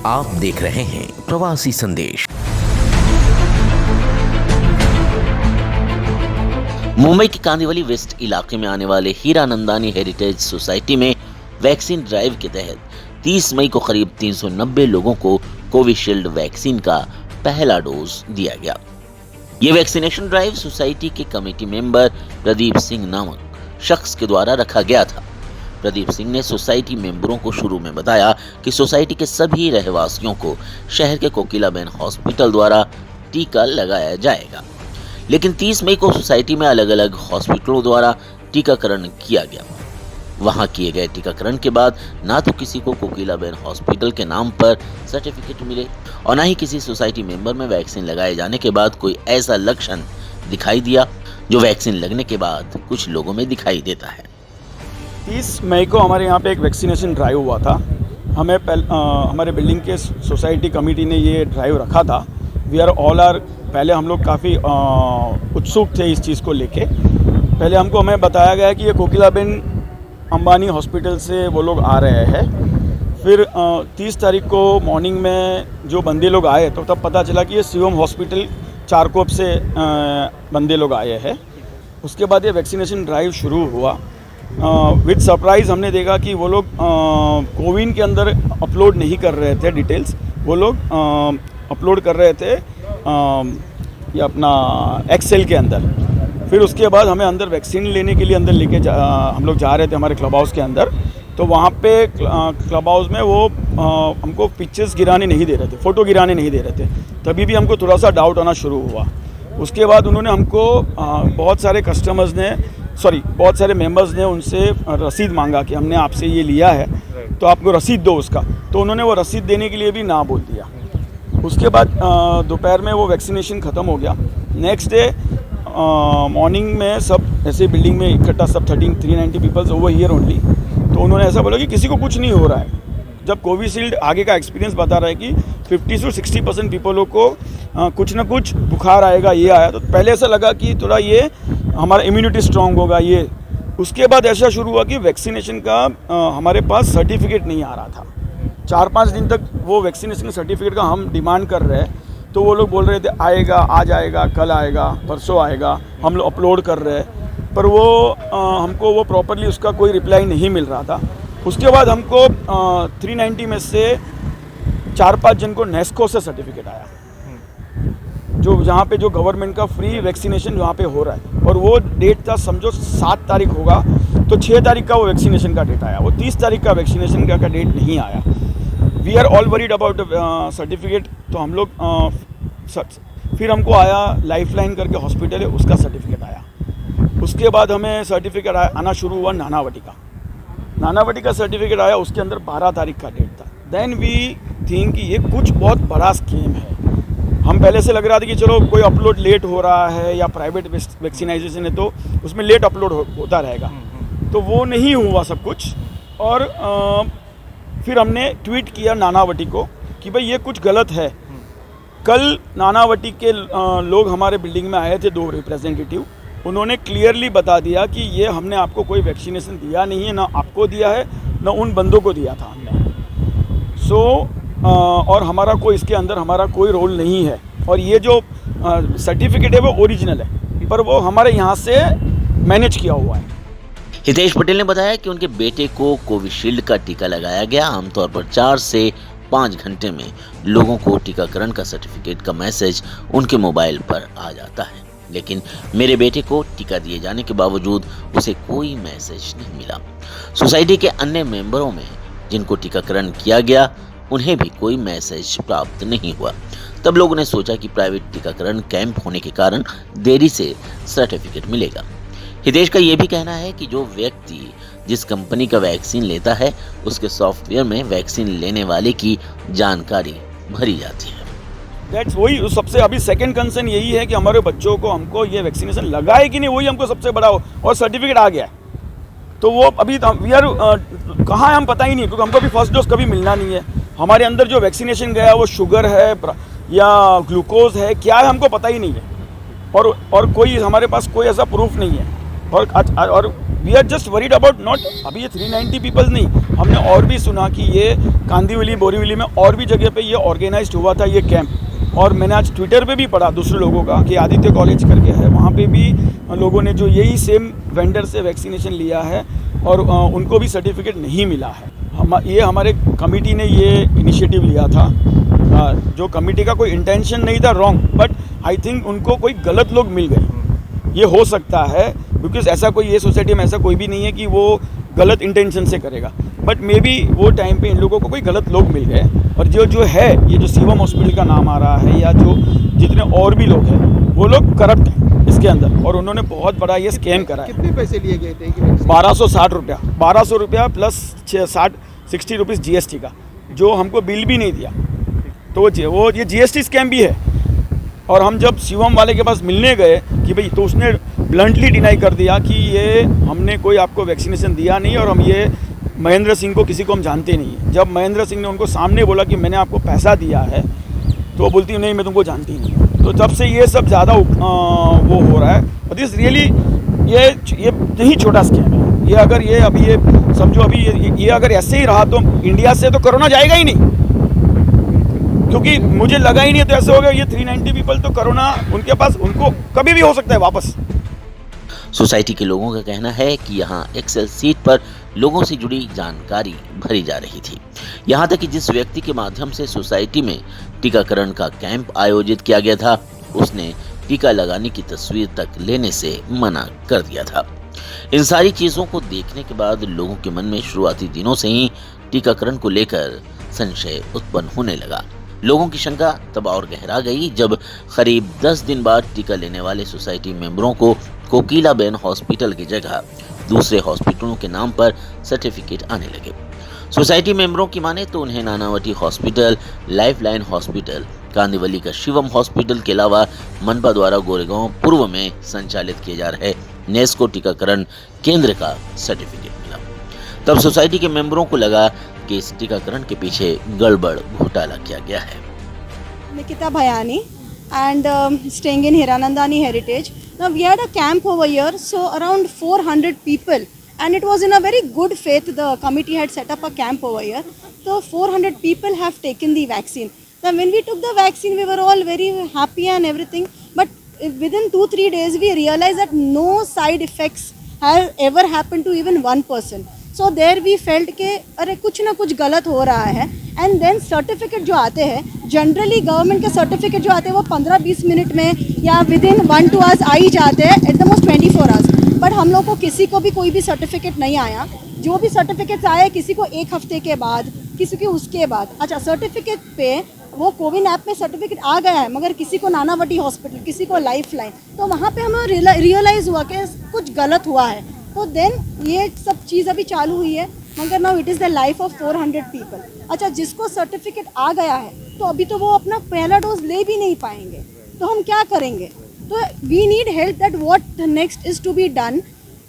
आप देख रहे हैं प्रवासी संदेश। मुंबई के कांदिवली वेस्ट इलाके में आने वाले हीरानंदानी हेरिटेज सोसाइटी में वैक्सीन ड्राइव के तहत 30 मई को करीब 390 लोगों को कोविशील्ड वैक्सीन का पहला डोज दिया गया। ये वैक्सीनेशन ड्राइव सोसाइटी के कमेटी मेंबर प्रदीप सिंह नामक शख्स के द्वारा रखा गया था। प्रदीप सिंह ने सोसाइटी मेंबरों को शुरू में बताया कि सोसाइटी के सभी रहवासियों को शहर के कोकिलाबेन हॉस्पिटल द्वारा टीका लगाया जाएगा, लेकिन 30 मई को सोसाइटी में अलग अलग हॉस्पिटलों द्वारा टीकाकरण किया गया। वहां किए गए टीकाकरण के बाद ना तो किसी को कोकिलाबेन हॉस्पिटल के नाम पर सर्टिफिकेट मिले और ना ही किसी सोसाइटी मेंबर में वैक्सीन लगाए जाने के बाद कोई ऐसा लक्षण दिखाई दिया जो वैक्सीन लगने के बाद कुछ लोगों में दिखाई देता है। 30 मई को हमारे यहाँ पे एक वैक्सीनेशन ड्राइव हुआ था। हमारे बिल्डिंग के सोसाइटी कमेटी ने ये ड्राइव रखा था। पहले हम लोग काफ़ी उत्सुक थे इस चीज़ को लेके। पहले हमें बताया गया कि ये कोकिलाबेन अंबानी हॉस्पिटल से वो लोग आ रहे हैं। फिर 30 तारीख को मॉर्निंग में जो बंदे लोग आए तो तब पता चला कि ये शिवम हॉस्पिटल चारकोप से बंदे लोग आए हैं। उसके बाद ये वैक्सीनेशन ड्राइव शुरू हुआ। विद सरप्राइज़ हमने देखा कि वो लोग कोविन के अंदर अपलोड नहीं कर रहे थे डिटेल्स, वो लोग अपलोड कर रहे थे ये अपना एक्सेल के अंदर। फिर उसके बाद हमें अंदर वैक्सीन लेने के लिए अंदर हम लोग जा रहे थे हमारे क्लब हाउस के अंदर। तो वहाँ पे क्लब हाउस में वो हमको पिक्चर्स गिराने नहीं दे रहे थे, फ़ोटो गिराने नहीं दे रहे थे। तभी भी हमको थोड़ा सा डाउट आना शुरू हुआ। उसके बाद उन्होंने हमको बहुत सारे मेंबर्स ने उनसे रसीद मांगा कि हमने आपसे ये लिया है तो आपको रसीद दो उसका। तो उन्होंने वो रसीद देने के लिए भी ना बोल दिया। उसके बाद दोपहर में वो वैक्सीनेशन ख़त्म हो गया। नेक्स्ट डे मॉर्निंग में सब ऐसे बिल्डिंग में इकट्ठा सब 390 पीपल्स ओवर हियर ओनली। तो उन्होंने ऐसा बोला कि किसी को कुछ नहीं हो रहा है। जब कोविशील्ड आगे का एक्सपीरियंस बता रहा है कि 50 से 60% पीपलों को कुछ ना कुछ बुखार आएगा, ये आया। तो पहले ऐसा लगा कि थोड़ा ये हमारा इम्यूनिटी स्ट्रॉन्ग होगा ये। उसके बाद ऐसा शुरू हुआ कि वैक्सीनेशन का हमारे पास सर्टिफिकेट नहीं आ रहा था। 4-5 दिन तक वो वैक्सीनेशन सर्टिफिकेट का हम डिमांड कर रहे हैं। तो वो लोग बोल रहे थे आएगा, आज आएगा, कल आएगा, परसों आएगा। हम लोग अपलोड कर रहे हैं पर वो हमको वो प्रॉपरली उसका कोई रिप्लाई नहीं मिल रहा था। उसके बाद हमको 390 में से 4-5 जन को नेस्को से सर्टिफिकेट आया, जो जहाँ पे जो गवर्नमेंट का फ्री वैक्सीनेशन जहाँ पे हो रहा है। और वो डेट था समझो 7 तारीख होगा तो 6 तारीख का वो वैक्सीनेशन का डेट आया। वो 30 तारीख का वैक्सीनेशन का डेट नहीं आया। We are all worried about certificate. तो हम लोग फिर हमको आया लाइफलाइन करके हॉस्पिटल है, उसका सर्टिफिकेट आया। उसके बाद हमें सर्टिफिकेट आना शुरू हुआ नानावटी का सर्टिफिकेट आया। उसके अंदर 12 तारीख का डेट था। देन वी थिंक कि ये कुछ बहुत बड़ा स्कीम है। हम पहले से लग रहा था कि चलो कोई अपलोड लेट हो रहा है या प्राइवेट वैक्सीनाइजेशन है तो उसमें लेट अपलोड होता रहेगा। तो वो नहीं हुआ सब कुछ। और फिर हमने ट्वीट किया नानावटी को कि भाई ये कुछ गलत है। कल नानावटी के लोग हमारे बिल्डिंग में आए थे, 2 रिप्रेजेंटेटिव। उन्होंने क्लियरली बता दिया कि ये हमने आपको कोई वैक्सीनेशन दिया नहीं है, ना आपको दिया है ना उन बंदों को दिया था हमने। और हमारा कोई इसके अंदर हमारा कोई रोल नहीं है। और ये जो सर्टिफिकेट है वो ओरिजिनल है पर वो हमारे यहाँ से मैनेज किया हुआ है। हितेश पटेल ने बताया कि उनके बेटे को कोविशील्ड का टीका लगाया गया। आमतौर पर 4 से 5 घंटे में लोगों को टीकाकरण का सर्टिफिकेट का मैसेज उनके मोबाइल पर आ जाता है, लेकिन मेरे बेटे को टीका दिए जाने के बावजूद उसे कोई मैसेज नहीं मिला। सोसाइटी के अन्य मेंबरों में जिनको टीकाकरण किया गया उन्हें भी कोई मैसेज प्राप्त नहीं हुआ। तब लोगों ने सोचा कि प्राइवेट टीकाकरण कैंप होने के कारण देरी से सर्टिफिकेट मिलेगा। हितेश का यह भी कहना है कि जो व्यक्ति जिस कंपनी का वैक्सीन लेता है उसके सॉफ्टवेयर में वैक्सीन लेने वाले की जानकारी भरी जाती है। दैट्स वही सबसे अभी सेकंड कंसर्न यही है कि हमारे बच्चों को हमको ये वैक्सीनेशन लगाए कि नहीं, वही हमको सबसे बड़ा हो। और सर्टिफिकेट आ गया है तो वो अभी कहाँ है हम पता ही नहीं, क्योंकि हमको अभी फर्स्ट डोज कभी मिलना नहीं है। हमारे अंदर जो वैक्सीनेशन गया वो शुगर है या ग्लूकोज है, क्या है हमको पता ही नहीं है। और कोई हमारे पास कोई ऐसा प्रूफ नहीं है। और we are just worried about not अभी ये 390 पीपल्स नहीं, हमने और भी सुना कि ये कांदिवली बोरीवली में और भी जगह पे ये ऑर्गेनाइज्ड हुआ था ये कैंप। और मैंने आज ट्विटर पे भी पढ़ा दूसरे लोगों का कि आदित्य कॉलेज करके है, वहाँ पे भी लोगों ने जो यही सेम वेंडर से वैक्सीनेशन लिया है और उनको भी सर्टिफिकेट नहीं मिला है। ये हमारे कमेटी ने ये इनिशिएटिव लिया था, जो कमेटी का कोई इंटेंशन नहीं था रॉन्ग, बट आई थिंक उनको कोई गलत लोग मिल गए। ये हो सकता है बिकॉज ऐसा कोई ये सोसाइटी में ऐसा कोई भी नहीं है कि वो गलत इंटेंशन से करेगा, बट मे बी वो टाइम पे इन लोगों को कोई गलत लोग मिल गए और जो है ये जो शिवम हॉस्पिटल का नाम आ रहा है या जो जितने और भी लोग हैं वो लोग करप्ट हैं इसके अंदर, और उन्होंने बहुत बड़ा ये स्कैम करा है। कितने पैसे लिए गए थे? 1260 रुपया, 1200 रुपया प्लस 60 रुपीज़ GST का, जो हमको बिल भी नहीं दिया। तो वो ये GST स्कैम भी है। और हम जब शिवम वाले के पास मिलने गए कि भाई, तो उसने ब्लंटली डिनाई कर दिया कि ये हमने कोई आपको वैक्सीनेशन दिया नहीं और हम ये महेंद्र सिंह को किसी को हम जानते नहीं हैं। जब महेंद्र सिंह ने उनको सामने बोला कि मैंने आपको पैसा दिया है, तो वो बोलती नहीं मैं तुमको जानती नहीं। तो तब से ये सब ज़्यादा वो हो रहा है। और दिस रियली ये नहीं छोटा स्कैम है ये। अगर ये अभी ये समझो अभी ये अगर ऐसे ही रहा तो इंडिया से तो कोरोना जाएगा ही नहीं, क्योंकि मुझे लगा ही नहीं तो ऐसे हो गया। ये 390 पीपल तो कोरोना उनके पास, उनको कभी भी हो सकता है वापस। सोसाइटी के लोगों का कहना है कि यहाँ एक्सेल सीट पर लोगों से जुड़ी जानकारी भरी जा रही थी। यहाँ तक कि जिस व्यक्ति के माध्यम से सोसाइटी में टीकाकरण का कैंप आयोजित किया गया था, उसने टीका लगाने की तस्वीर तक लेने से मना कर दिया था। इन सारी चीजों को देखने के बाद लोगों के मन में शुरुआती दिनों से ही टीकाकरण को लेकर संशय उत्पन्न होने लगा। लोगों की शंका तब और गहरा गई जब करीब 10 दिन बाद टीका लेने वाले सोसाइटी मेंबरों को कोकिलाबेन हॉस्पिटल की जगह दूसरे हॉस्पिटलों के नाम पर सर्टिफिकेट आने लगे। सोसाइटी मेंबरों की माने तो उन्हें Nanavati hospital, lifeline hospital, Kandivali का शिवम हॉस्पिटल के अलावा मनपा द्वारा गोरेगांव पूर्व में संचालित किए जा रहे नेस्को टीकाकरण केंद्र का सर्टिफिकेट मिला। तब सोसाइटी के मेंबरों को लगा कि इस टीकाकरण के पीछे गड़बड़ घोटाला किया गया है। Nikita Bhayani and staying in Hiranandani Heritage. Now we had a camp over here, so around 400 people, and it was in a very good faith. The committee had set up a camp over here, so 400 people have taken the vaccine. Now when we took the vaccine, we were all very happy and everything, but within 2-3 days we realized that no side effects have ever happened to even one person. So there we felt कि अरे कुछ ना कुछ गलत हो रहा है। And then certificate जो आते हैं, जनरली गवर्नमेंट के सर्टिफिकेट जो आते हैं वो 15-20 मिनट में या विद इन 1-2 आवर्स आ ही जाते हैं, at the most 24 hours. But हम लोग को किसी को भी कोई भी सर्टिफिकेट नहीं आया। जो भी सर्टिफिकेट्स आए, किसी को 1 हफ्ते के बाद, किसी को उसके बाद। अच्छा, सर्टिफिकेट पे वो कोविन ऐप में सर्टिफिकेट आ गया है, मगर किसी को नानावटी हॉस्पिटल, किसी को लाइफलाइन, तो वहाँ पे हमें रियलाइज़ हुआ कि कुछ गलत हुआ है। तो देन ये सब चीज़ अभी चालू हुई है, मगर now it is the life of 400 people. अच्छा, जिसको सर्टिफिकेट आ गया है तो अभी तो वो अपना पहला डोज ले भी नहीं पाएंगे, तो हम क्या करेंगे? तो we need help that what next is to be done.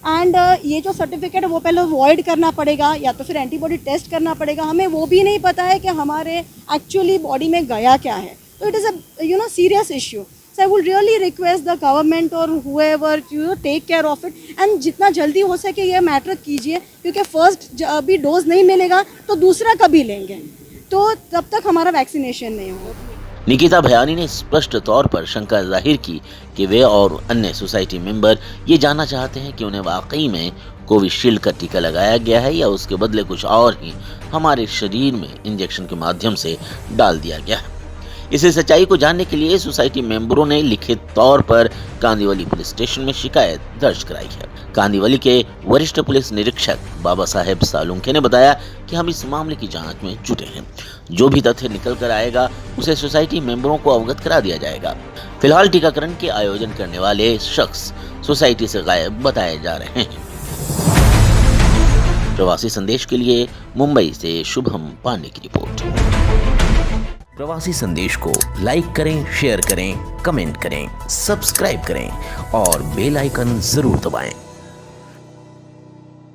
And ये जो सर्टिफिकेट है वो पहले वॉइड करना पड़ेगा या तो फिर एंटीबॉडी टेस्ट करना पड़ेगा। हमें वो भी नहीं पता है कि हमारे एक्चुअली बॉडी में गया क्या है। तो it is a serious issue. So I would really request the government or whoever to take care of it, and जितना जल्दी हो सके ये मैटर कीजिए, क्योंकि फर्स्ट अभी डोज नहीं मिलेगा तो दूसरा कभी लेंगे, तो तब तक हमारा वैक्सीनेशन नहीं होगा। निकिता भयानी ने स्पष्ट तौर पर शंका जाहिर की कि वे और अन्य सोसाइटी मेंबर ये जानना चाहते हैं कि उन्हें वाकई में कोविशील्ड का टीका लगाया गया है या उसके बदले कुछ और ही हमारे शरीर में इंजेक्शन के माध्यम से डाल दिया गया है। इसी सच्चाई को जानने के लिए सोसाइटी मेंबरों ने लिखित तौर पर कांदिवली पुलिस स्टेशन में शिकायत दर्ज कराई है। कांदिवली के वरिष्ठ पुलिस निरीक्षक बाबा साहेब सालुंखे ने बताया कि हम इस मामले की जांच में जुटे हैं। जो भी तथ्य निकल कर आएगा उसे सोसाइटी मेंबरों को अवगत करा दिया जाएगा। फिलहाल टीकाकरण के आयोजन करने वाले शख्स सोसाइटी से गायब बताए जा रहे हैं। प्रवासी संदेश के लिए मुंबई से शुभम पांडे की रिपोर्ट। प्रवासी संदेश को लाइक करें, शेयर करें, कमेंट करें, सब्सक्राइब करें और बेल आइकन जरूर दबाएं।